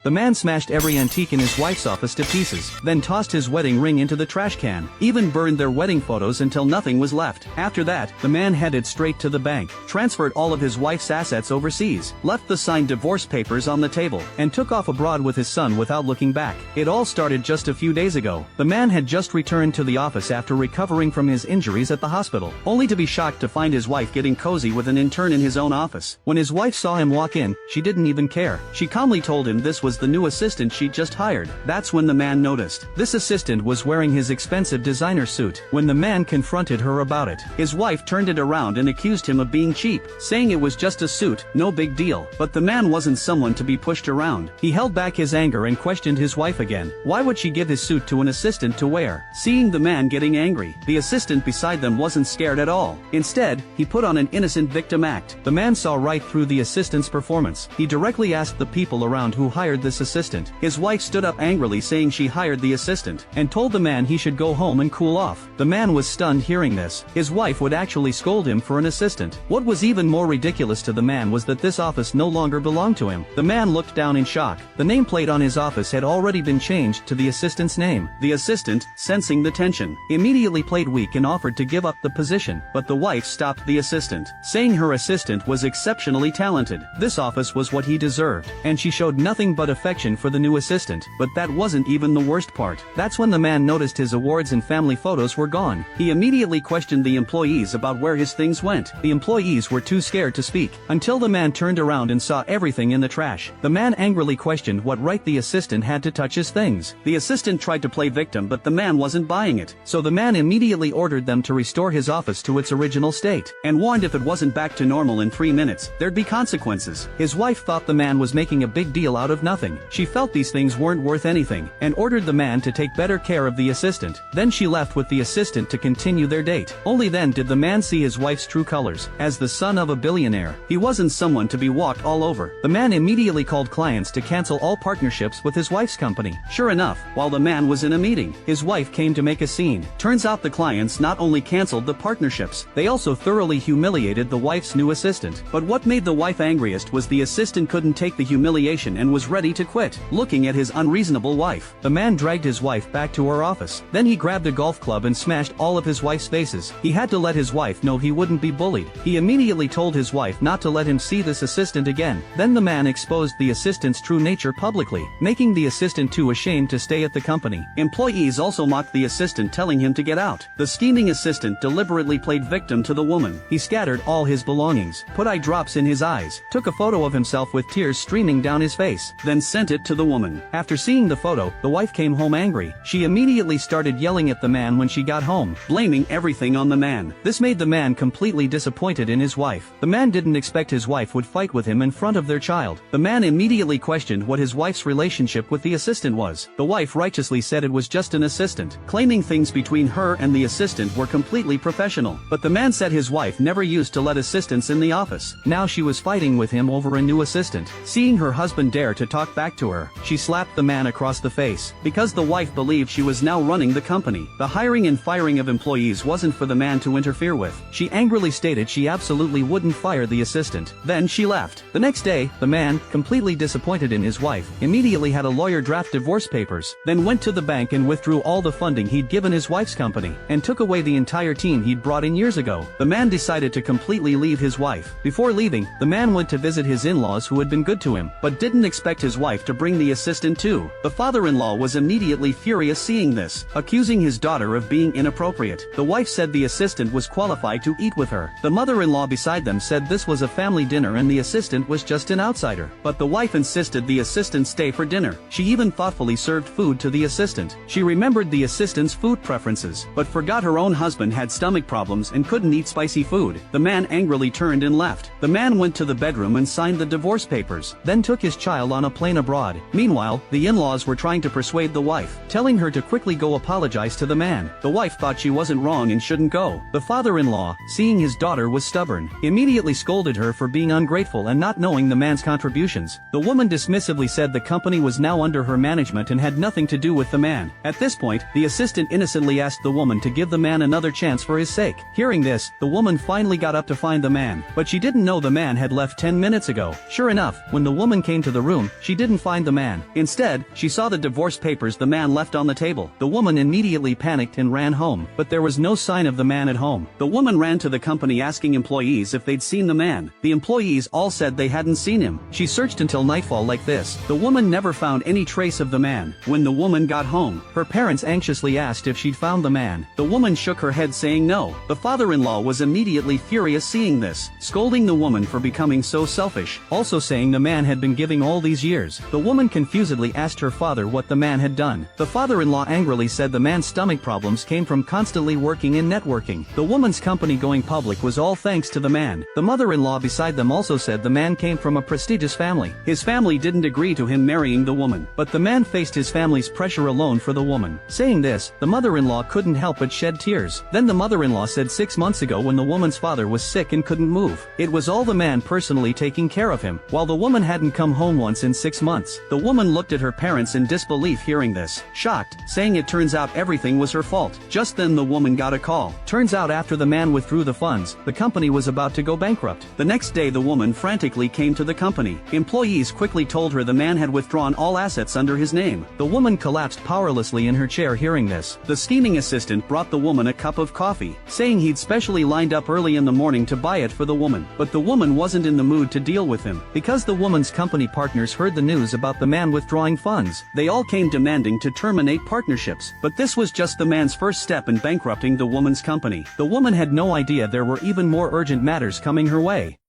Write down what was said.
The man smashed every antique in his wife's office to pieces, then tossed his wedding ring into the trash can, even burned their wedding photos until nothing was left. After that, the man headed straight to the bank, transferred all of his wife's assets overseas, left the signed divorce papers on the table, and took off abroad with his son without looking back. It all started just a few days ago. The man had just returned to the office after recovering from his injuries at the hospital, only to be shocked to find his wife getting cozy with an intern in his own office. When his wife saw him walk in, she didn't even care. She calmly told him this was the new assistant she'd just hired. That's when the man noticed. This assistant was wearing his expensive designer suit. When the man confronted her about it, his wife turned it around and accused him of being cheap, saying it was just a suit, no big deal. But the man wasn't someone to be pushed around. He held back his anger and questioned his wife again. Why would she give his suit to an assistant to wear? Seeing the man getting angry, the assistant beside them wasn't scared at all. Instead, he put on an innocent victim act. The man saw right through the assistant's performance. He directly asked the people around who hired this assistant. His wife stood up angrily saying she hired the assistant, and told the man he should go home and cool off. The man was stunned hearing this. His wife would actually scold him for an assistant. What was even more ridiculous to the man was that this office no longer belonged to him. The man looked down in shock. The nameplate on his office had already been changed to the assistant's name. The assistant, sensing the tension, immediately played weak and offered to give up the position, but the wife stopped the assistant, saying her assistant was exceptionally talented. This office was what he deserved, and she showed nothing but affection for the new assistant. But that wasn't even the worst part. That's when the man noticed his awards and family photos were gone. He immediately questioned the employees about where his things went. The employees were too scared to speak, until the man turned around and saw everything in the trash. The man angrily questioned what right the assistant had to touch his things. The assistant tried to play victim, but the man wasn't buying it. So the man immediately ordered them to restore his office to its original state, and warned if it wasn't back to normal in 3 minutes, there'd be consequences. His wife thought the man was making a big deal out of nothing. She felt these things weren't worth anything, and ordered the man to take better care of the assistant. Then she left with the assistant to continue their date. Only then did the man see his wife's true colors. As the son of a billionaire, he wasn't someone to be walked all over. The man immediately called clients to cancel all partnerships with his wife's company. Sure enough, while the man was in a meeting, his wife came to make a scene. Turns out the clients not only canceled the partnerships, they also thoroughly humiliated the wife's new assistant. But what made the wife angriest was the assistant couldn't take the humiliation and was ready to quit. Looking at his unreasonable wife, the man dragged his wife back to her office. Then he grabbed a golf club and smashed all of his wife's faces. He had to let his wife know he wouldn't be bullied. He immediately told his wife not to let him see this assistant again. Then the man exposed the assistant's true nature publicly, making the assistant too ashamed to stay at the company. Employees also mocked the assistant, telling him to get out. The scheming assistant deliberately played victim to the woman. He scattered all his belongings, put eye drops in his eyes, took a photo of himself with tears streaming down his face, then sent it to the woman. After seeing the photo, the wife came home angry. She immediately started yelling at the man when she got home, blaming everything on the man. This made the man completely disappointed in his wife. The man didn't expect his wife would fight with him in front of their child. The man immediately questioned what his wife's relationship with the assistant was. The wife righteously said it was just an assistant, claiming things between her and the assistant were completely professional. But the man said his wife never used to let assistants in the office. Now she was fighting with him over a new assistant. Seeing her husband dare to talk back to her, she slapped the man across the face. Because the wife believed she was now running the company, the hiring and firing of employees wasn't for the man to interfere with. She angrily stated she absolutely wouldn't fire the assistant. Then she left. The next day, the man, completely disappointed in his wife, immediately had a lawyer draft divorce papers, then went to the bank and withdrew all the funding he'd given his wife's company, and took away the entire team he'd brought in years ago. The man decided to completely leave his wife. Before leaving, the man went to visit his in-laws who had been good to him, but didn't expect his wife to bring the assistant too. The father-in-law was immediately furious seeing this, accusing his daughter of being inappropriate. The wife said the assistant was qualified to eat with her. The mother-in-law beside them said this was a family dinner and the assistant was just an outsider. But the wife insisted the assistant stay for dinner. She even thoughtfully served food to the assistant. She remembered the assistant's food preferences, but forgot her own husband had stomach problems and couldn't eat spicy food. The man angrily turned and left. The man went to the bedroom and signed the divorce papers, then took his child on a plane abroad. Meanwhile, the in-laws were trying to persuade the wife, telling her to quickly go apologize to the man. The wife thought she wasn't wrong and shouldn't go. The father-in-law, seeing his daughter was stubborn, immediately scolded her for being ungrateful and not knowing the man's contributions. The woman dismissively said the company was now under her management and had nothing to do with the man. At this point, the assistant innocently asked the woman to give the man another chance for his sake. Hearing this, the woman finally got up to find the man, but she didn't know the man had left 10 minutes ago. Sure enough, when the woman came to the room, she she didn't find the man. Instead, she saw the divorce papers the man left on the table. The woman immediately panicked and ran home, but there was no sign of the man at home. The woman ran to the company asking employees if they'd seen the man. The employees all said they hadn't seen him. She searched until nightfall like this. The woman never found any trace of the man. When the woman got home, her parents anxiously asked if she'd found the man. The woman shook her head saying no. The father-in-law was immediately furious seeing this, scolding the woman for becoming so selfish, also saying the man had been giving all these years. The woman confusedly asked her father what the man had done. The father-in-law angrily said the man's stomach problems came from constantly working in networking. The woman's company going public was all thanks to the man. The mother-in-law beside them also said the man came from a prestigious family. His family didn't agree to him marrying the woman, but the man faced his family's pressure alone for the woman. Saying this, the mother-in-law couldn't help but shed tears. Then the mother-in-law said 6 months ago when the woman's father was sick and couldn't move, it was all the man personally taking care of him, while the woman hadn't come home once in 6 months. The woman looked at her parents in disbelief hearing this, shocked, saying it turns out everything was her fault. Just then the woman got a call. Turns out after the man withdrew the funds, the company was about to go bankrupt. The next day the woman frantically came to the company. Employees quickly told her the man had withdrawn all assets under his name. The woman collapsed powerlessly in her chair hearing this. The scheming assistant brought the woman a cup of coffee, saying he'd specially lined up early in the morning to buy it for the woman. But the woman wasn't in the mood to deal with him. Because the woman's company partners heard the news about the man withdrawing funds, they all came demanding to terminate partnerships. But this was just the man's first step in bankrupting the woman's company. The woman had no idea there were even more urgent matters coming her way.